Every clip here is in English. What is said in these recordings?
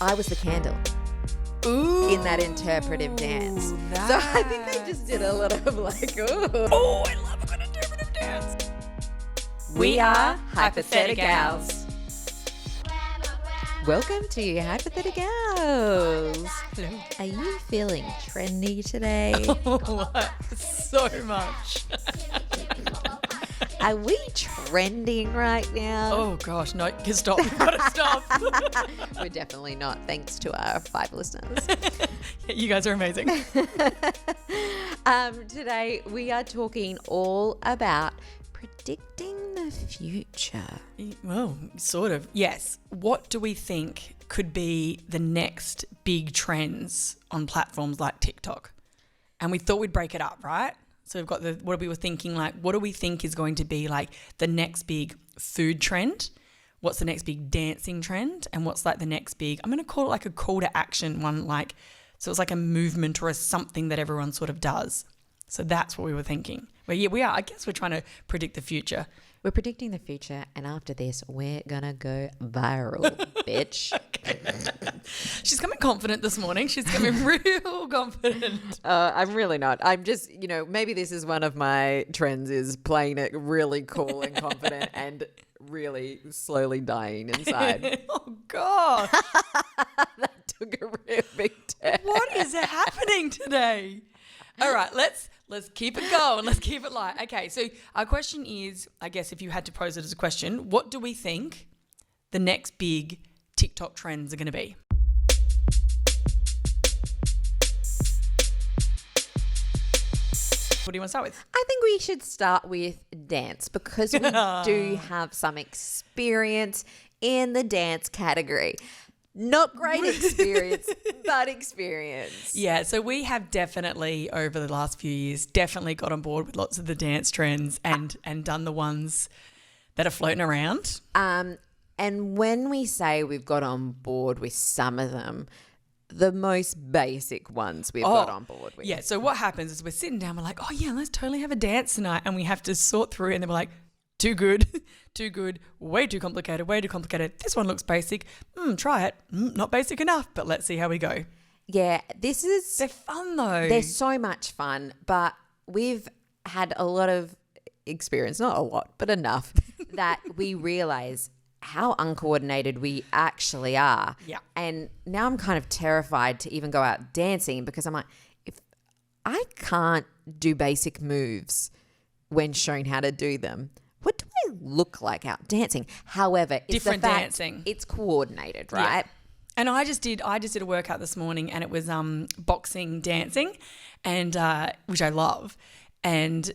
I was the candle. Ooh, in that interpretive dance. So I think they just did a lot of like, oh, I love a good interpretive dance. We are Hypotheticals. Welcome to Hypotheticals. Hello. Are you feeling trendy today? Oh, so much. Are we trending right now? Oh gosh, no, stop. We've got to stop. We're definitely not, thanks to our 5 listeners. You guys are amazing. Today we are talking all about predicting the future. Well, sort of. Yes. What do we think could be the next big trends on platforms like TikTok? And we thought we'd break it up, right? So we've got what we were thinking, like, what do we think is going to be like the next big food trend? What's the next big dancing trend? And what's like the next big, I'm going to call it like a call to action one, like, so it's like a movement or a something that everyone sort of does. So that's what we were thinking. Well, yeah, we are. I guess we're trying to predict the future. We're predicting the future, and after this, we're going to go viral, bitch. She's coming confident this morning. She's coming real confident. I'm really not. I'm just, maybe this is one of my trends, is playing it really cool and confident and really slowly dying inside. Oh, God. That took a real big turn. What is happening today? All right, let's keep it going. Let's keep it light. Okay, so our question is, I guess if you had to pose it as a question, what do we think the next big TikTok trends are going to be? What do you want to start with? I think we should start with dance, because we do have some experience in the dance category. Not great experience, but experience. Yeah, so we have definitely, over the last few years, definitely got on board with lots of the dance trends and done the ones that are floating around. And when we say we've got on board with some of them, the most basic ones we've got on board with. Yeah, so what happens is we're sitting down, we're like, oh yeah, let's totally have a dance tonight. And we have to sort through, and then we're like, too good, way too complicated. This one looks basic. Try it. Not basic enough, but let's see how we go. Yeah, They're fun though. They're so much fun, but we've had a lot of experience, not a lot, but enough, that we realise how uncoordinated we actually are. Yeah. And now I'm kind of terrified to even go out dancing, because I'm like, if I can't do basic moves when shown how to do them, what do I look like out dancing? However, it's different the fact dancing. It's coordinated, right? Yeah. And I just did a workout this morning, and it was boxing dancing, and which I love, and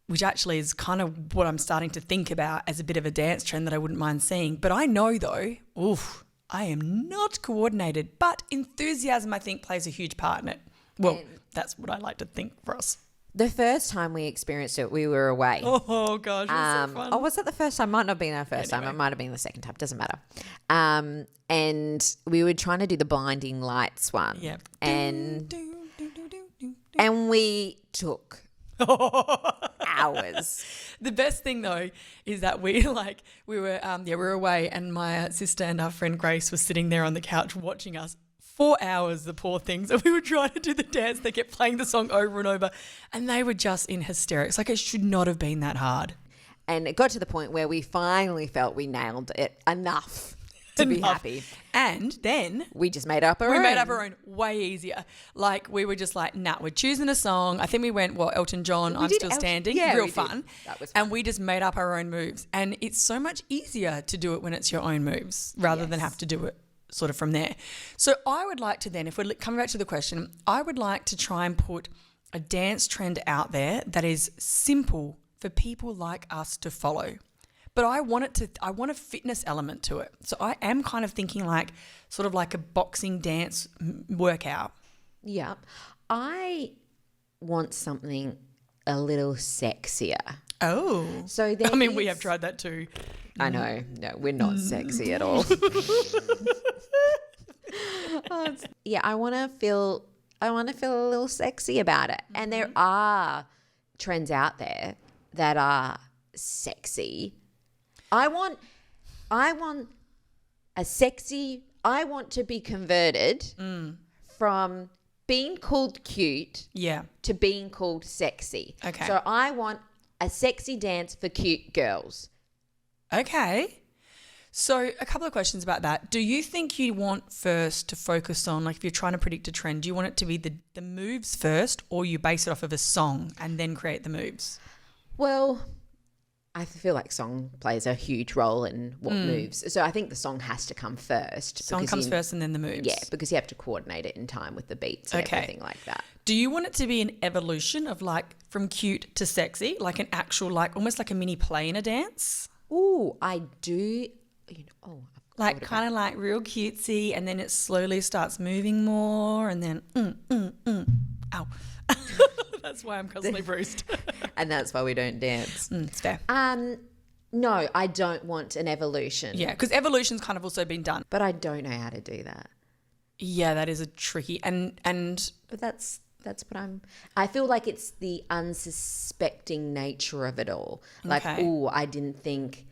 which actually is kind of what I'm starting to think about as a bit of a dance trend that I wouldn't mind seeing. But I know though, I am not coordinated, but enthusiasm I think plays a huge part in it. Well, that's what I like to think for us. The first time we experienced it, we were away. Oh gosh, it was so fun. Oh, was that the first time? Might not have been our first time. It might have been the second time. Doesn't matter. And we were trying to do the blinding lights one. Yeah. And we took hours. The best thing though is that we were away, and my sister and our friend Grace were sitting there on the couch watching us. 4 hours, the poor things. And we were trying to do the dance. They kept playing the song over and over, and they were just in hysterics. Like, it should not have been that hard. And it got to the point where we finally felt we nailed it enough to be happy. And then we just made up our own. We made up our own way easier. Like, we were just like, nah, we're choosing a song. I think we went, Elton John, I'm Still Standing. Yeah, real fun. That was fun. And we just made up our own moves. And it's so much easier to do it when it's your own moves rather than have to do it sort of from there. So I would like to then, if we're coming back to the question, I would like to try and put a dance trend out there that is simple for people like us to follow. But I want a fitness element to it. So I am kind of thinking like sort of like a boxing dance workout. Yeah. I want something a little sexier. Oh. So we have tried that too. I know. No, we're not sexy at all. Yeah, I want to feel a little sexy about it. And there are trends out there that are sexy. I want a sexy I want to be converted from being called cute Yeah. to being called sexy. Okay. So I want a sexy dance for cute girls. Okay. So a couple of questions about that. Do you think you want first to focus on, like if you're trying to predict a trend, do you want it to be the moves first, or you base it off of a song and then create the moves? Well, I feel like song plays a huge role in what moves. So I think the song has to come first. Song comes first and then the moves. Yeah, because you have to coordinate it in time with the beats and everything like that. Do you want it to be an evolution of like from cute to sexy, like an actual, like almost like a mini play in a dance? Ooh, I do. Like kind of like real cutesy, and then it slowly starts moving more, and then ow. That's why I'm constantly bruised. And that's why we don't dance. It's fair. No, I don't want an evolution. Yeah, because evolution's kind of also been done. But I don't know how to do that. Yeah, that is a tricky and But that's what I feel like it's the unsuspecting nature of it all. Like, I didn't think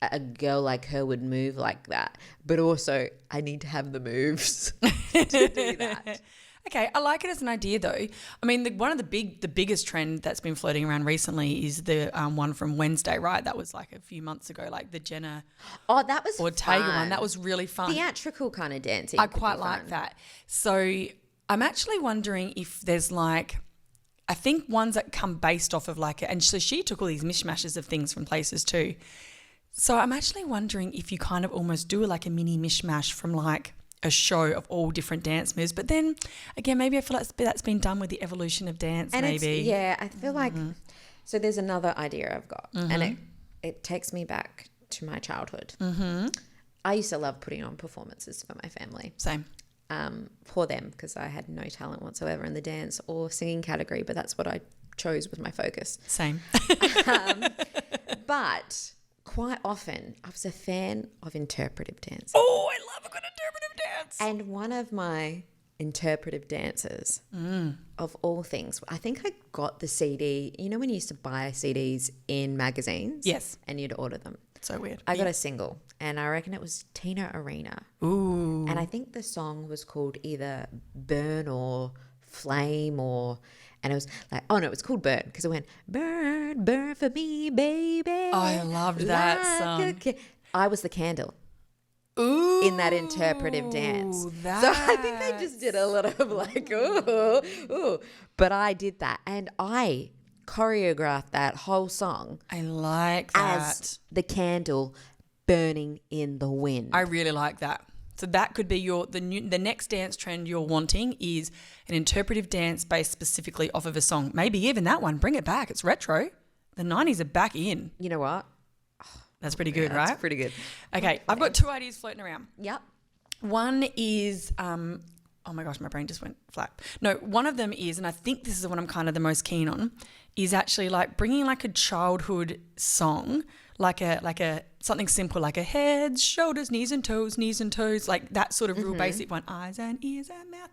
a girl like her would move like that. But also, I need to have the moves to do that. Okay, I like it as an idea though. I mean, one of the biggest trend that's been floating around recently is the one from Wednesday, right? That was like a few months ago, like the Jenna that was Ortega fun. one. That was really fun. Theatrical kind of dancing. I quite like that. So I'm actually wondering if there's like, I think ones that come based off of like, and so she took all these mishmashes of things from places too. So I'm actually wondering if you kind of almost do like a mini mishmash from like a show of all different dance moves. But then again, maybe I feel like that's been done with the evolution of dance, and maybe. I feel like, so there's another idea I've got, and it takes me back to my childhood. I used to love putting on performances for my family. Same. For them, because I had no talent whatsoever in the dance or singing category, but that's what I chose was my focus. Same. But quite often I was a fan of interpretive dance. Oh, I love a good interpretive dance. And one of my interpretive dances, of all things, I think I got the CD. You know when you used to buy CDs in magazines? Yes. And you'd order them. So weird. I got a single, and I reckon it was Tina Arena. Ooh. And I think the song was called either Burn or Flame, and it was like, oh no, it was called Burn, because it went, burn, burn for me, baby. Oh, I loved that song. I was the candle. Ooh, in that interpretive dance. So I think they just did a lot of like, ooh. But I did that, and I choreographed that whole song. I like that. As the candle burning in the wind. I really like that. So that could be the next dance trend you're wanting is an interpretive dance based specifically off of a song. Maybe even that one. Bring it back. It's retro. The 90s are back in. You know what? That's pretty good, right? That's pretty good. Okay, I've got two ideas floating around. Yep. One is, oh my gosh, my brain just went flat. No, one of them is, and I think this is the one I'm kind of the most keen on, is actually like bringing like a childhood song, like a something simple, like a heads, shoulders, knees and toes, like that sort of real basic one, eyes and ears and mouth.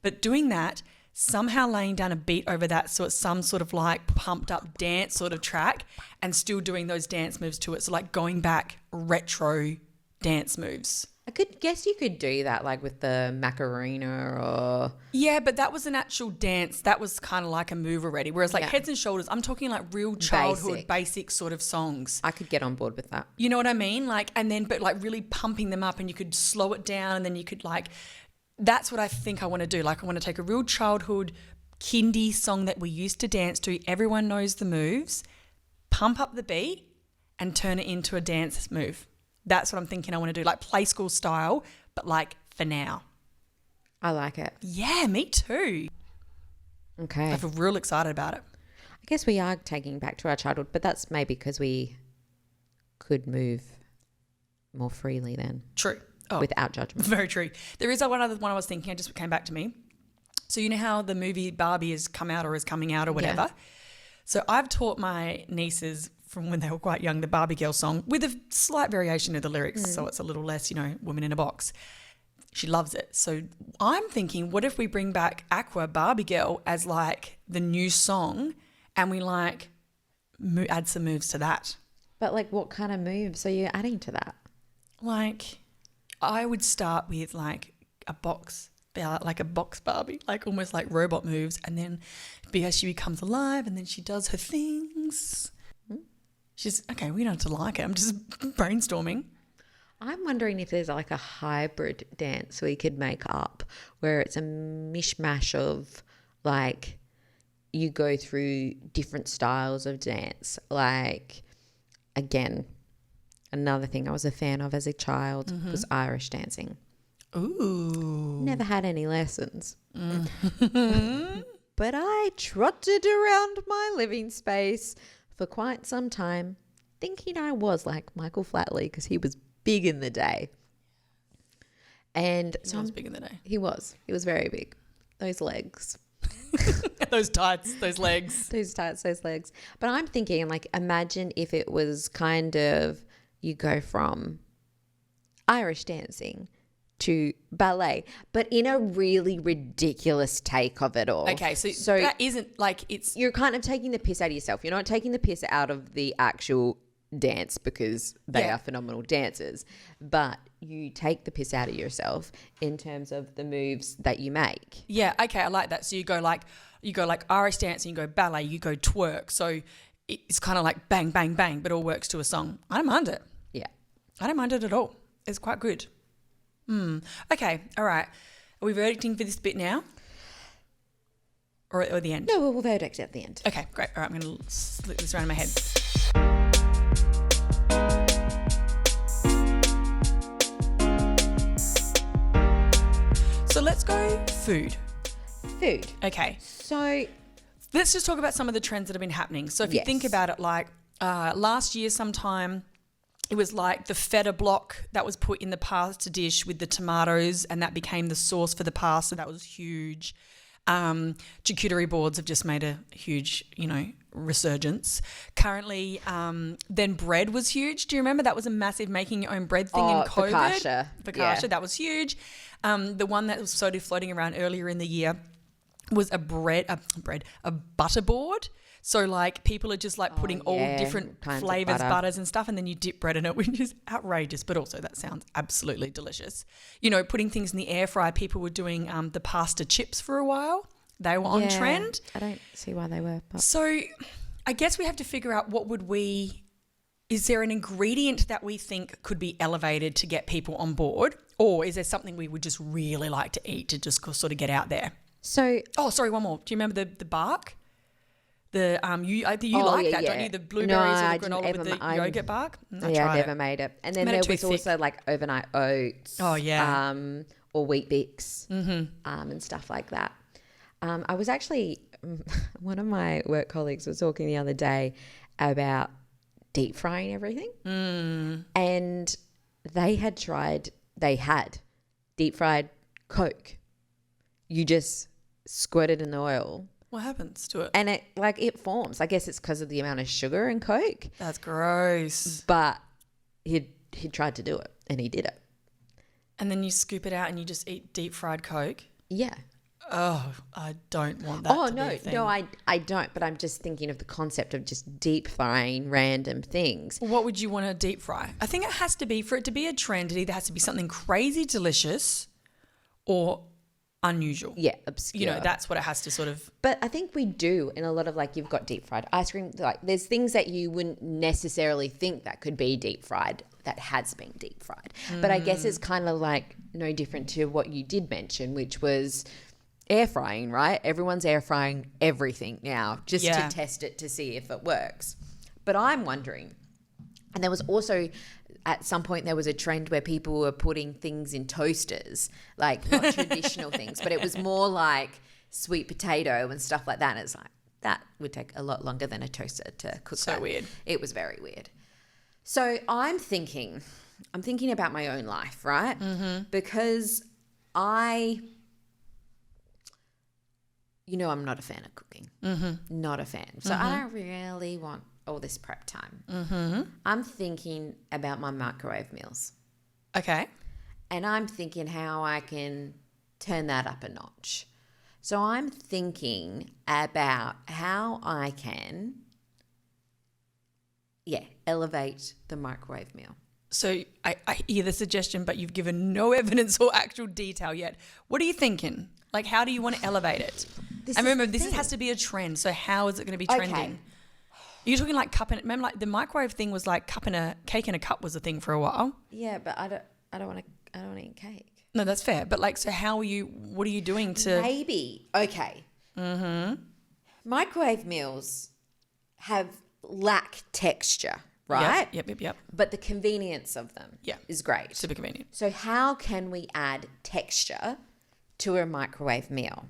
But doing that, somehow laying down a beat over that, so it's some sort of like pumped up dance sort of track, and still doing those dance moves to it. So like going back retro dance moves. I could guess you could do that like with the Macarena or... Yeah, but that was an actual dance. That was kind of like a move already. Whereas like Heads and Shoulders, I'm talking like real childhood basic sort of songs. I could get on board with that. You know what I mean? Like, and then, but like really pumping them up, and you could slow it down, and then you could like, that's what I think I want to do. Like I want to take a real childhood kindy song that we used to dance to. Everyone knows the moves, pump up the beat and turn it into a dance move. That's what I'm thinking I want to do, like play school style, but like for now. I like it. Yeah, me too. Okay. I feel real excited about it. I guess we are taking back to our childhood, but that's maybe because we could move more freely then. True. Oh, without judgment. Very true. There is one other one I was thinking, it just came back to me. So you know how the movie Barbie has come out or is coming out or whatever? Yeah. So I've taught my nieces from when they were quite young the Barbie Girl song with a slight variation of the lyrics, so it's a little less, woman in a box. She loves it. So I'm thinking, what if we bring back Aqua Barbie Girl as like the new song, and we like add some moves to that? But like what kind of moves are you adding to that? Like... I would start with like a box Barbie, like almost like robot moves, and then as she becomes alive and then she does her things. She's okay, we don't have to like it. I'm just brainstorming. I'm wondering if there's like a hybrid dance we could make up where it's a mishmash of like you go through different styles of dance. Like, again, another thing I was a fan of as a child was Irish dancing. Ooh. Never had any lessons. But I trotted around my living space for quite some time thinking I was like Michael Flatley because he was big in the day. And He was big in the day. He was very big. Those legs. Those tights, those legs. Those tights, those legs. But I'm thinking, like, imagine if it was kind of you go from Irish dancing to ballet, but in a really ridiculous take of it all. Okay, so that isn't like it's... You're kind of taking the piss out of yourself. You're not taking the piss out of the actual dance because they are phenomenal dancers, but you take the piss out of yourself in terms of the moves that you make. Yeah, okay, I like that. So you go like Irish dancing, you go ballet, you go twerk. So it's kind of like bang, bang, bang, but all works to a song. I don't mind it. Yeah. I don't mind it at all. It's quite good. Okay, all right. Are we verdicting for this bit now? Or the end? No, we'll verdict at the end. Okay, great. All right, I'm going to slip this around in my head. So let's go food. Food. Okay. So let's just talk about some of the trends that have been happening. So if you think about it, like last year sometime, it was like the feta block that was put in the pasta dish with the tomatoes, and that became the sauce for the pasta. That was huge. Charcuterie boards have just made a huge, resurgence. Currently, then bread was huge. Do you remember that was a massive making your own bread thing in COVID? Focaccia, that was huge. The one that was sort of floating around earlier in the year was a butter board. So like people are just like putting all different flavors, butters and stuff, and then you dip bread in it, which is outrageous, but also that sounds absolutely delicious. Putting things in the air fryer. People were doing the pasta chips for a while. They were on trend. I don't see why they were. But. So I guess we have to figure out is there an ingredient that we think could be elevated to get people on board, or is there something we would just really like to eat to just sort of get out there? So, sorry, one more. Do you remember the bark? You like that, don't you? The blueberries or the granola with the yogurt bark? I never made it. And then there was also like overnight oats. Oh, yeah. Or Wheat Bix and stuff like that. I was actually, one of my work colleagues was talking the other day about deep frying everything. And they had deep fried Coke. You just squirt it in the oil. What happens to it? And it forms. I guess it's because of the amount of sugar in Coke. That's gross. But he tried to do it and he did it. And then you scoop it out and you just eat deep fried Coke? Yeah. Oh, I don't want that to be a thing. No, I don't. But I'm just thinking of the concept of just deep frying random things. What would you want to deep fry? I think it has to be, for it to be a trend, it either has to be something crazy delicious or unusual. Yeah, obscure. That's what it has to sort of... But I think we do in a lot of, like, you've got deep fried ice cream. Like, there's things that you wouldn't necessarily think that could be deep fried that has been deep fried. But I guess it's kind of like no different to what you did mention, which was air frying, right? Everyone's air frying everything now just to test it to see if it works. But I'm wondering, and there was also... At some point, there was a trend where people were putting things in toasters, like not traditional things, but it was more like sweet potato and stuff like that. And it's like, that would take a lot longer than a toaster to cook. So weird. It was very weird. So I'm thinking about my own life, right? Because I'm not a fan of cooking. Not a fan. So I don't really want all this prep time. I'm thinking about my microwave meals. Okay. And I'm thinking how I can turn that up a notch. So I'm thinking about how I can, elevate the microwave meal. So I hear the suggestion, but you've given no evidence or actual detail yet. What are you thinking? Like, how do you want to elevate it? And remember, this has to be a trend. So how is it going to be trending? Okay. You're talking like cup and remember, like the microwave thing was like cake in a cup was a thing for a while. Yeah, but I don't want to eat cake. No, that's fair. But like, so what are you doing to? Maybe. Okay. Microwave meals lack texture, right? Yep. But the convenience of them is great. Super convenient. So how can we add texture to a microwave meal?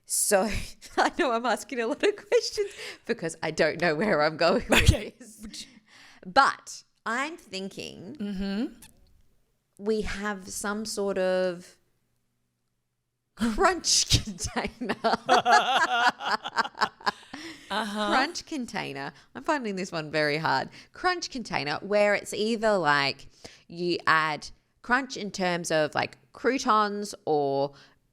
So I know I'm asking a lot of questions because I don't know where I'm going with this. But I'm thinking we have some sort of crunch container. Crunch container. I'm finding this one very hard. Crunch container where it's either like you add crunch in terms of like croutons or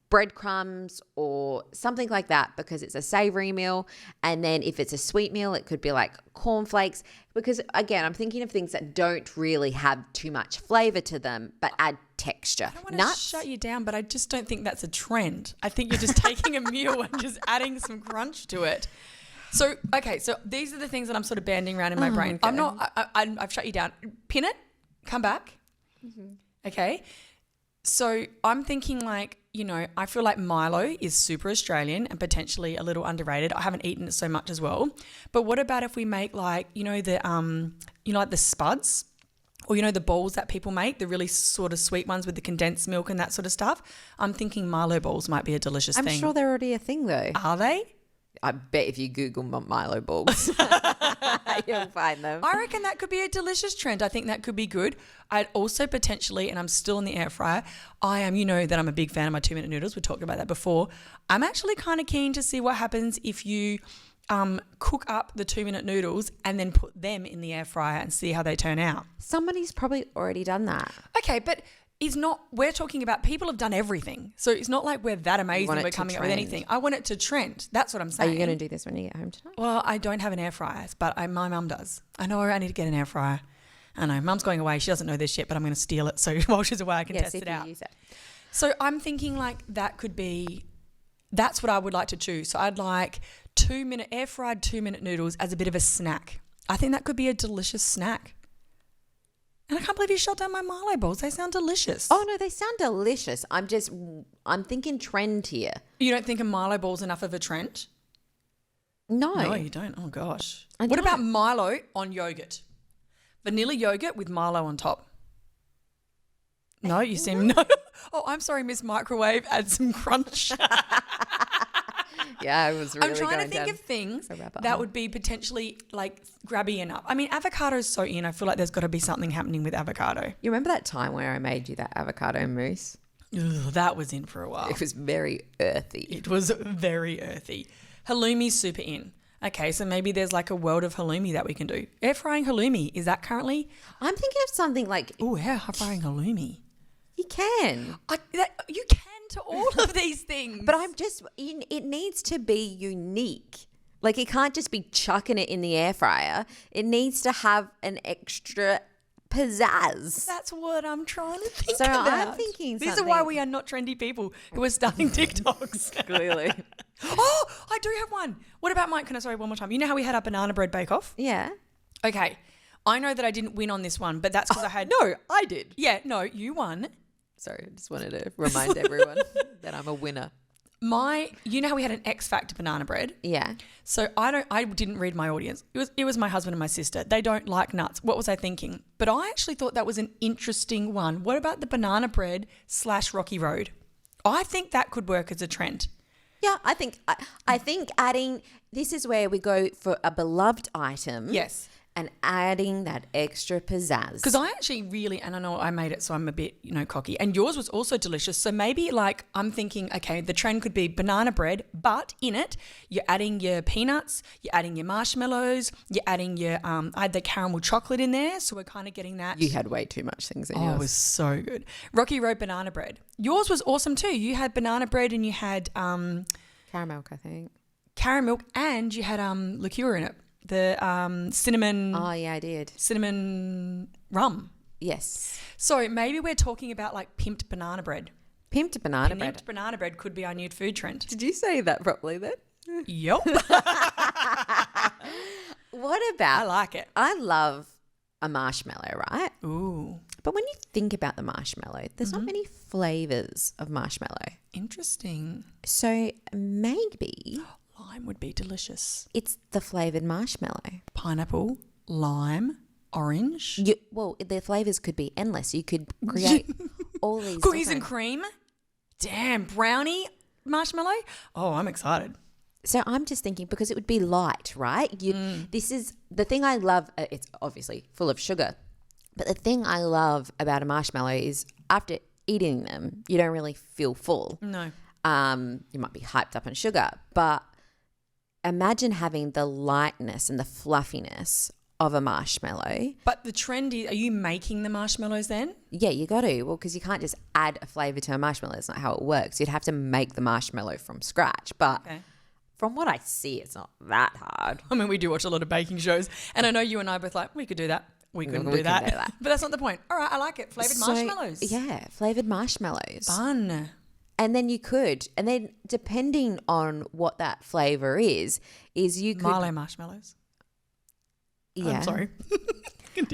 breadcrumbs or something like that because it's a savory meal. And then if it's a sweet meal, it could be like cornflakes because, again, I'm thinking of things that don't really have too much flavor to them but add texture. I don't want to shut you down, but I just don't think that's a trend. I think you're just taking a meal and just adding some crunch to it. So, okay, so these are the things that I'm sort of banding around in my brain. Okay. I've shut you down. Pin it, come back. Okay. So I'm thinking like, I feel like Milo is super Australian and potentially a little underrated. I haven't eaten it so much as well. But what about if we make like, like the spuds or, the balls that people make, the really sort of sweet ones with the condensed milk and that sort of stuff. I'm thinking Milo balls might be a delicious thing. I'm sure they're already a thing though. Are they? I bet if you Google Milo balls, you'll find them. I reckon that could be a delicious trend. I think that could be good. I'd also potentially, and I'm still in the air fryer, that I'm a big fan of my 2-minute noodles. We talked about that before. I'm actually kind of keen to see what happens if you cook up the 2-minute noodles and then put them in the air fryer and see how they turn out. Somebody's probably already done that. Okay, but we're talking about people have done everything. So it's not like we're that amazing. We're coming up with anything. I want it to trend. That's what I'm saying. Are you going to do this when you get home tonight? Well, I don't have an air fryer, but my mum does. I know I need to get an air fryer. I know mum's going away. She doesn't know this yet, but I'm going to steal it. So while she's away, I can test it out. Use it. So I'm thinking like that's what I would like to choose. So I'd like 2-minute air fried 2-minute noodles as a bit of a snack. I think that could be a delicious snack. And I can't believe you shot down my Milo balls. They sound delicious. Oh, no, they sound delicious. I'm thinking trend here. You don't think a Milo ball's enough of a trend? No. No, you don't. Oh, gosh. What about Milo on yogurt? Vanilla yogurt with Milo on top. No, you seem no. Oh, I'm sorry, Miss Microwave. Add some crunch. Yeah, I was really I'm trying to think of things that would be potentially like grabby enough. I mean, avocado is so in. I feel like there's got to be something happening with avocado. You remember that time where I made you that avocado mousse? Ugh, that was in for a while. It was very earthy. It was very earthy. Halloumi's super in. Okay, so maybe there's like a world of halloumi that we can do. Air frying halloumi, is that currently? I'm thinking of something like... Oh, air frying halloumi. You can. You can to all of these things. But it needs to be unique. Like it can't just be chucking it in the air fryer. It needs to have an extra pizzazz. That's what I'm trying to think so about. I'm thinking These are why we are not trendy people who are starting TikToks. Clearly. Oh, I do have one. What about Mike? Can I sorry one more time? You know how we had our banana bread bake-off? Yeah. Okay. I know that I didn't win on this one, but that's because I had... No, I did. Yeah, no, you won. Sorry, I just wanted to remind everyone that I'm a winner. You know how we had an X Factor banana bread? Yeah. So I didn't read my audience. It was my husband and my sister. They don't like nuts. What was I thinking? But I actually thought that was an interesting one. What about the banana bread / Rocky Road? I think that could work as a trend. Yeah, I think adding, this is where we go for a beloved item. Yes. And adding that extra pizzazz. Because I actually really, and I know I made it, so I'm a bit, cocky. And yours was also delicious. So maybe I'm thinking, okay, the trend could be banana bread, but in it, you're adding your peanuts, you're adding your marshmallows, you're adding your, I had the caramel chocolate in there. So we're kind of getting that. You had way too much things in yours. Oh, it was so good. Rocky Road banana bread. Yours was awesome too. You had banana bread and you had caramel, I think. Caramel, and you had liqueur in it. The cinnamon. Oh, yeah, I did. Cinnamon rum. Yes. So maybe we're talking about like pimped banana bread. Pimped banana bread. Pimped banana bread could be our new food trend. Did you say that properly then? Yup. What about? I like it. I love a marshmallow, right? Ooh. But when you think about the marshmallow, there's not many flavors of marshmallow. Interesting. So maybe Lime would be delicious. it's the flavored marshmallow. Pineapple, lime, orange. Well, the flavors could be endless. You could create all these Cookies and different- cream. Damn, brownie marshmallow. Oh, I'm excited. So I'm just thinking because it would be light, right? This is the thing I love. It's obviously full of sugar, but the thing I love about a marshmallow is after eating them, you don't really feel full. No. You might be hyped up on sugar, but imagine having the lightness and the fluffiness of a marshmallow. But the trend is, are you making the marshmallows then? Yeah, you got to. Well, because you can't just add a flavour to a marshmallow. It's not how it works. You'd have to make the marshmallow from scratch. But from what I see, it's not that hard. I mean, we do watch a lot of baking shows, and I know you and I are both like, we could do that. We couldn't do that. But that's not the point. All right, I like it. Flavoured marshmallows. Yeah, flavoured marshmallows. Fun. And then you could, and then depending on what that flavour is you could. Marley marshmallows. Yeah. I'm sorry.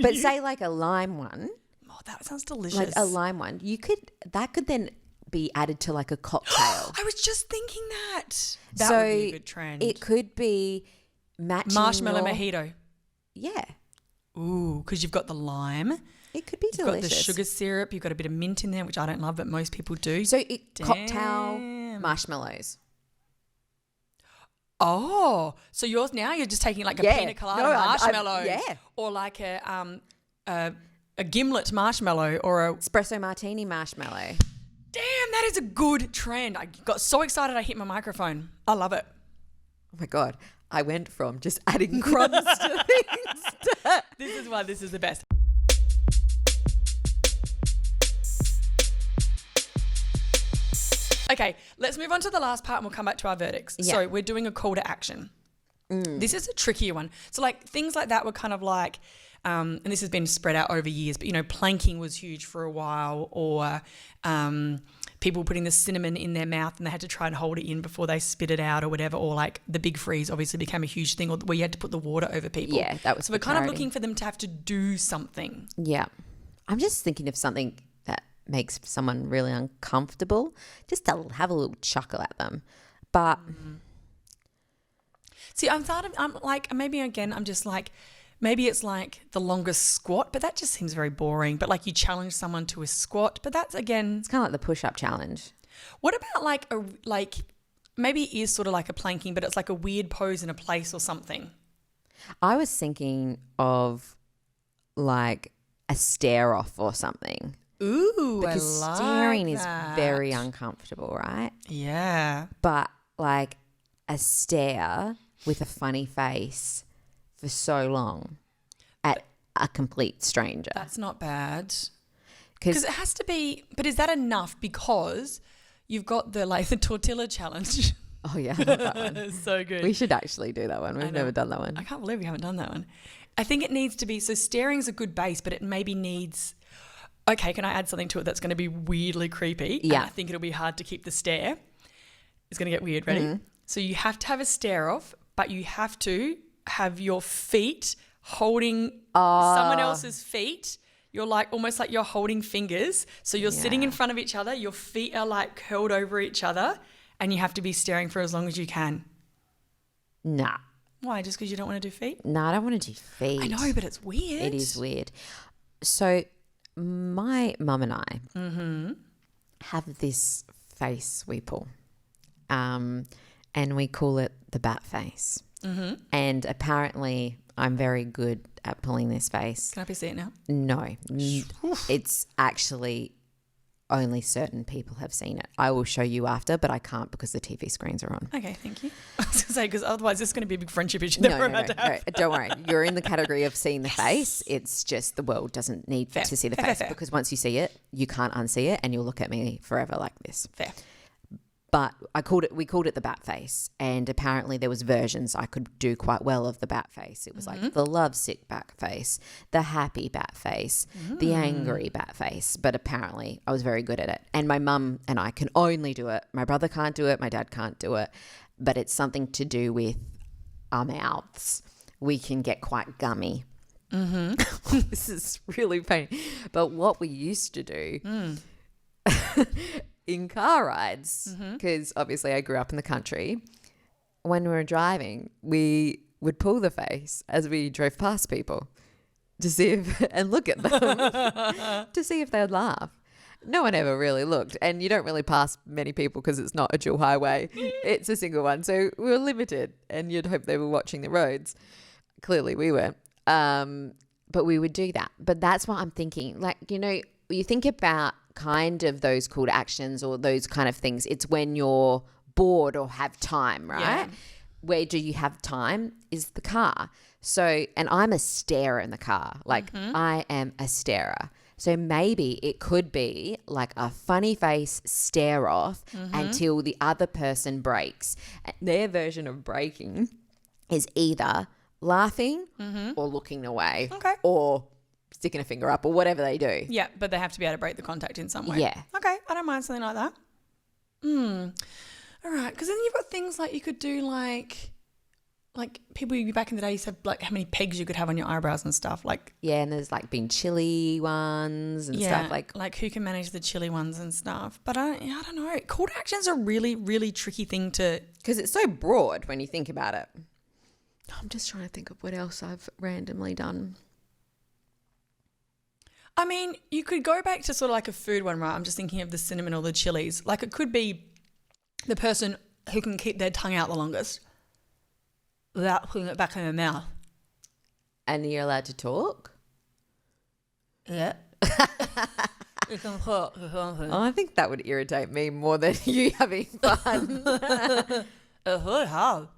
But say like a lime one. Oh, that sounds delicious. Like a lime one. That could then be added to like a cocktail. I was just thinking that. That So would be a good trend. It could be matching Marshmallow your- mojito. Yeah. Ooh, because you've got the lime. It could be You've delicious. got the sugar syrup. You've got a bit of mint in there, which I don't love, but most people do. So cocktail Damn. marshmallows. Oh, so you're just taking like a Yeah. pina colada No, marshmallow, yeah. or like a gimlet marshmallow, or a Espresso martini marshmallow. damn, that is a good trend. I got so excited I hit my microphone. I love it. Oh my God. I went from just adding crumbs to things to... This is why this is the best. Okay, let's move on to the last part and we'll come back to our verdicts. Yeah. So we're doing a call to action. This is a trickier one. So like things like that were kind of like, and this has been spread out over years, but planking was huge for a while, or people putting the cinnamon in their mouth and they had to try and hold it in before they spit it out or whatever, or like the big freeze obviously became a huge thing, or where you had to put the water over people. Yeah, that was So for we're kind of charity. looking for them to have to do something. Yeah. I'm just thinking of something that makes someone really uncomfortable, just to have a little chuckle at them. But See, I'm like, maybe again, I'm just like, maybe it's like the longest squat, but that just seems very boring. But like you challenge someone to a squat, but that's again, it's kind of like the push-up challenge. what about like maybe it is sort of like a planking, but it's like a weird pose in a place or something. I was thinking of like a stare off or something. Ooh, Because I like staring is that. very uncomfortable, right? Yeah. But like a stare with a funny face for so long at a complete stranger. That's not bad. Because Because it has to be, but is that enough? Because you've got the tortilla challenge. oh yeah, I love that one. It's so good. We should actually do that one. We've know. never done that one. I can't believe we haven't done that one. I think it needs to be, so staring's a good base, but it maybe needs, okay, can I add something to it that's going to be weirdly creepy? Yeah. And I think it'll be hard to keep the stare. It's going to get weird. Ready? Mm-hmm. So you have to have a stare off, but you have to have your feet holding someone else's feet. You're like, almost like you're holding fingers. So you're sitting in front of each other. Your feet are like curled over each other and you have to be staring for as long as you can. Nah. Why? Just because you don't want to do feet? No, I don't want to do feet. I know, but it's weird. It is weird. So my mum and I have this face we pull, and we call it the bat face. And apparently I'm very good at pulling this face. Can I see it now? No, it's actually only certain people have seen it. I will show you after, but I can't because the TV screens are on. Okay, thank you. I was going to say, because otherwise this is going to be a big friendship issue that we're about to have. No, don't worry. You're in the category of seeing the face. It's just the world doesn't need to see the face Fair. because once you see it, you can't unsee it and you'll look at me forever like this. Fair. But we called it the bat face, and apparently there was versions I could do quite well of the bat face. It was like the lovesick bat face, the happy bat face, the angry bat face. But apparently I was very good at it. And my mum and I can only do it. My brother can't do it. My dad can't do it. But it's something to do with our mouths. We can get quite gummy. This is really pain. But what we used to do in car rides, because obviously I grew up in the country, when we were driving, we would pull the face as we drove past people to see if, and look at them to see if they would laugh. No one ever really looked, and you don't really pass many people because it's not a dual highway. It's a single one. So we were limited, and you'd hope they were watching the roads. Clearly we were. But we would do that. But that's what I'm thinking. Like, you know, you think about kind of those call to actions or those kind of things. It's when you're bored or have time, right? Yeah. Where do you have time is the car. So, and I'm a starer in the car. Like I am a starer. So maybe it could be like a funny face stare off until the other person breaks. And their version of breaking is either laughing or looking away or sticking a finger up or whatever they do. Yeah, but they have to be able to break the contact in some way. Yeah. Okay, I don't mind something like that. All right, because then you've got things like you could do like people back in the day used to have like how many pegs you could have on your eyebrows and stuff. Like Yeah, and there's like been chilly ones and stuff like who can manage the chilly ones and stuff. But I don't know. Call to actions are a really, really tricky thing to, because it's so broad when you think about it. I'm just trying to think of what else I've randomly done. I mean, you could go back to sort of like a food one, right? I'm just thinking of the cinnamon or the chilies. Like it could be the person who can keep their tongue out the longest without putting it back in their mouth. And you're allowed to talk? Yeah. You can talk. Oh, I think that would irritate me more than you having fun. It would have.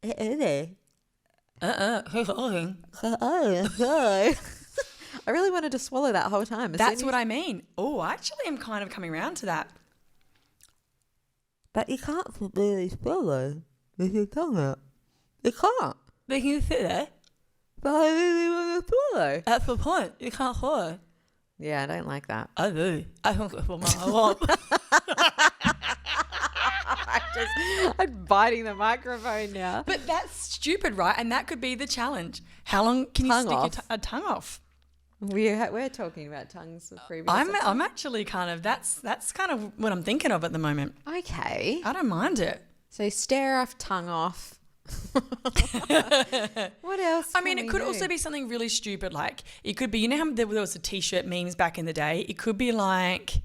It is. Keep talking. I really wanted to swallow that whole time. That's what I mean. Oh, I actually am kind of coming around to that. But you can't really swallow with your tongue out. You can't. But you sit there. But I really want to swallow. That's the point. You can't swallow. Yeah, I don't like that. I do. I think it's what I want. I'm biting the microphone now. But that's stupid, right? And that could be the challenge. How long can you stick your tongue off? We're talking about tongues previous. I'm actually kind of that's kind of what I'm thinking of at the moment. Okay. I don't mind it. So stare off, tongue off. What else? I mean, it could also be something really stupid. Like it could be, you know how there was a t-shirt memes back in the day? It could be like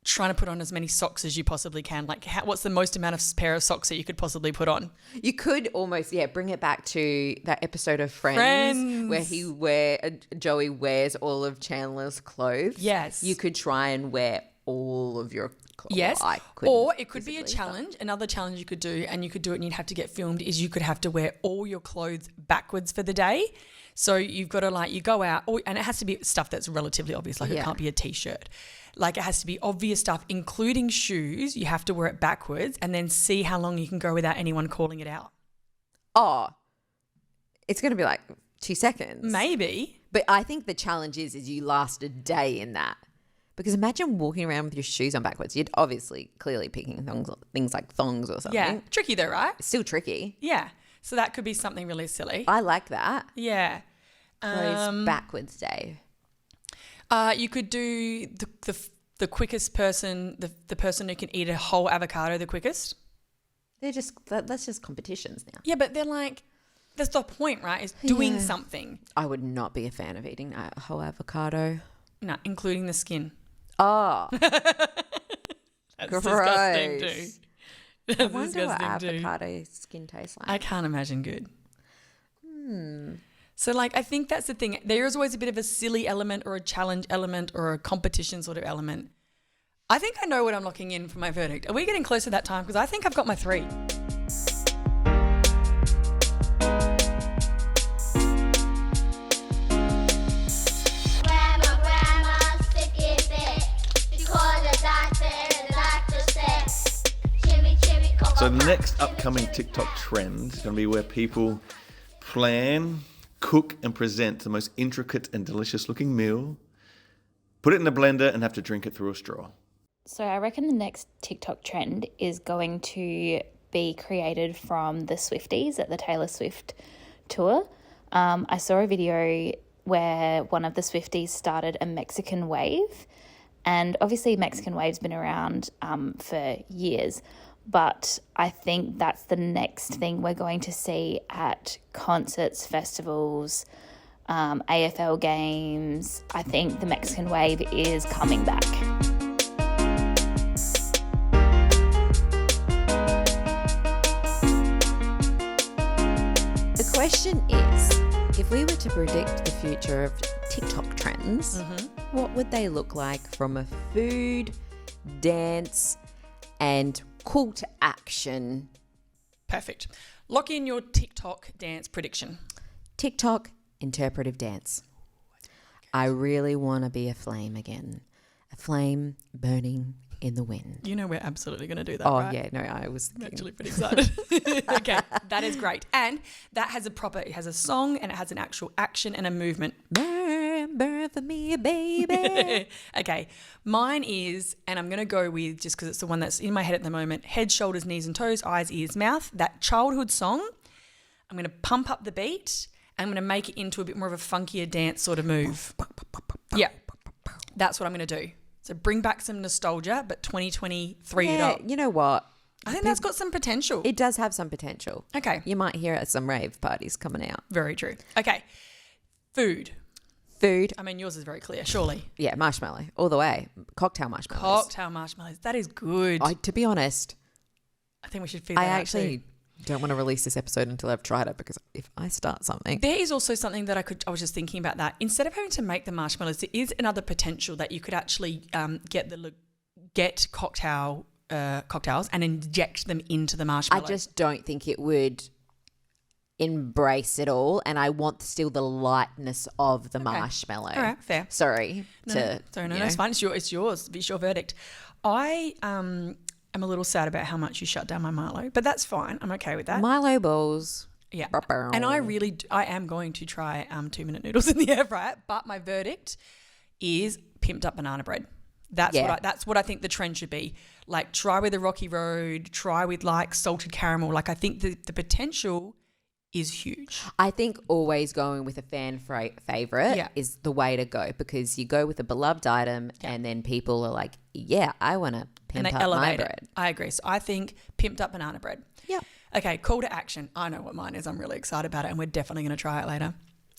trying to put on as many socks as you possibly can. Like what's the most amount of pair of socks that you could possibly put on? You could almost, bring it back to that episode of Friends. Where Joey wears all of Chandler's clothes. Yes. You could try and wear all of your clothes. Yes. Or it could be a challenge. Another challenge you could do, and you could do it and you'd have to get filmed, is you could have to wear all your clothes backwards for the day. So you've got to you go out, and it has to be stuff that's relatively obvious. Like it can't be a t-shirt. Like it has to be obvious stuff, including shoes. You have to wear it backwards and then see how long you can go without anyone calling it out. Oh, it's going to be like 2 seconds. Maybe. But I think the challenge is you last a day in that. Because imagine walking around with your shoes on backwards. You'd obviously clearly picking things like thongs or something. Yeah. Tricky though, right? It's still tricky. Yeah. So that could be something really silly. I like that. Yeah. Clothes backwards day. You could do the quickest person, the person who can eat a whole avocado the quickest. That's just competitions now. Yeah, but they're like, that's the point, right? Is doing something. I would not be a fan of eating a whole avocado. No, including the skin. Oh. That's disgusting too. I wonder what avocado skin tastes like. I can't imagine good. So I think that's the thing. There is always a bit of a silly element or a challenge element or a competition sort of element. I think I know what I'm locking in for my verdict. Are we getting close to that time? Because I think I've got my 3. Grandma, stick it there. She called the doctor and the doctor said she the next upcoming TikTok trend is going to be where people plan, cook, and present the most intricate and delicious looking meal, put it in a blender, and have to drink it through a straw. So I reckon the next TikTok trend is going to be created from the Swifties at the Taylor Swift tour. I saw a video where one of the Swifties started a Mexican wave, and obviously Mexican wave's been around for years, but I think that's the next thing we're going to see at concerts, festivals, AFL games. I think the Mexican wave is coming back. The question is, if we were to predict the future of TikTok trends, what would they look like from a food, dance, and call to action? Perfect. Lock in your TikTok dance prediction. TikTok interpretive dance. I really want to be a flame again. A flame burning in the wind. You know we're absolutely going to do that, Oh, right? yeah. No, I was I'm thinking. actually pretty excited. Okay, that is great. And that has it has a song and it has an actual action and a movement. Burn, burn for me, baby. Okay, mine is, and I'm going to go with, just because it's the one that's in my head at the moment, head, shoulders, knees and toes, eyes, ears, mouth. That childhood song, I'm going to pump up the beat. I'm going to make it into a bit more of a funkier dance sort of move. Yeah, that's what I'm going to do. So bring back some nostalgia, but 2023 it up. You know what? I think that's got some potential. It does have some potential. Okay. You might hear it at some rave parties coming out. Very true. Okay. Food. I mean, yours is very clear, surely. Yeah, marshmallow. All the way. Cocktail marshmallows. Cocktail marshmallows. That is good. To be honest, I think we should feed that out too. Don't want to release this episode until I've tried it, because if I start something. There is also something that I was just thinking about that. Instead of having to make the marshmallows, there is another potential that you could actually get cocktails and inject them into the marshmallow. I just don't think it would embrace it all, and I want still the lightness of the marshmallow. All right, fair. Sorry. No, it's fine. It's yours. It's your verdict. I'm a little sad about how much you shut down my Milo, but that's fine. I'm okay with that. Milo balls. Yeah. And I am going to try 2-minute noodles in the air fryer, but my verdict is pimped up banana bread. That's what I think the trend should be. Like, try with the Rocky Road, try with like salted caramel. Like, I think the potential is huge. I think always going with a fan favorite is the way to go, because you go with a beloved item and then people are like, yeah, I want to pimp up my bread. I agree. So I think pimped up banana bread. Yeah. Okay, call to action. I know what mine is. I'm really excited about it, and we're definitely going to try it later.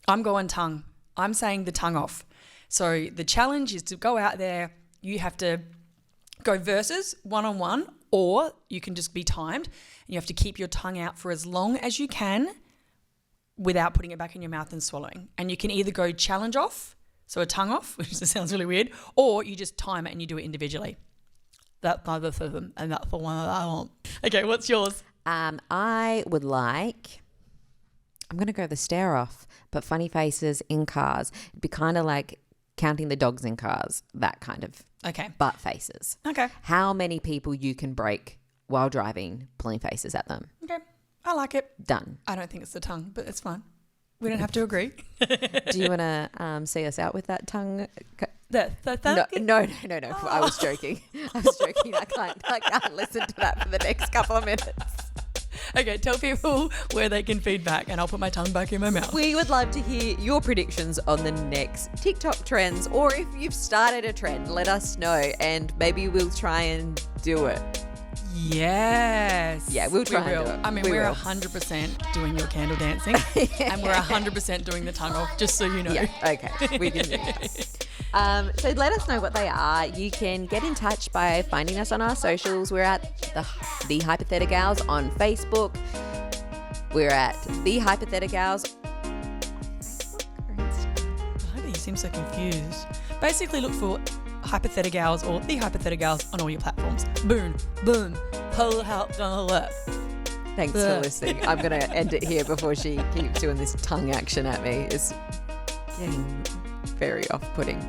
I'm going tongue. I'm saying the tongue off. So the challenge is to go out there. You have to go versus one-on-one, or you can just be timed. And you have to keep your tongue out for as long as you can without putting it back in your mouth and swallowing. And you can either go challenge off, so a tongue off, which sounds really weird, or you just time it and you do it individually. That's neither of them, and that's the one that I want. Okay, what's yours? I would like, I'm going to go the stare off, but funny faces in cars. It'd be kind of like counting the dogs in cars, that kind of butt faces. Okay. How many people you can break while driving, pulling faces at them. Okay. I like it. Done. I don't think it's the tongue, but it's fine. We don't have to agree. Do you want to see us out with that tongue? The No. Oh. I was joking. I can't listen to that for the next couple of minutes. Okay, tell people where they can feedback, and I'll put my tongue back in my mouth. We would love to hear your predictions on the next TikTok trends, or if you've started a trend, let us know, and maybe we'll try and do it. Yes. Yeah, we'll try and do it. I mean, we're 100% doing your candle dancing, and we're 100% doing the tongue off, just so you know. Yeah, okay. We can do that. So let us know what they are. You can get in touch by finding us on our socials. We're at the Hypotheticals on Facebook. We're at the Hypotheticals. I think you seem so confused. Basically, look for Hypotheticals or the Hypotheticals on all your platforms. Boom, boom, pull out on the left. Thanks for listening. I'm going to end it here before she keeps doing this tongue action at me. It's getting very off-putting.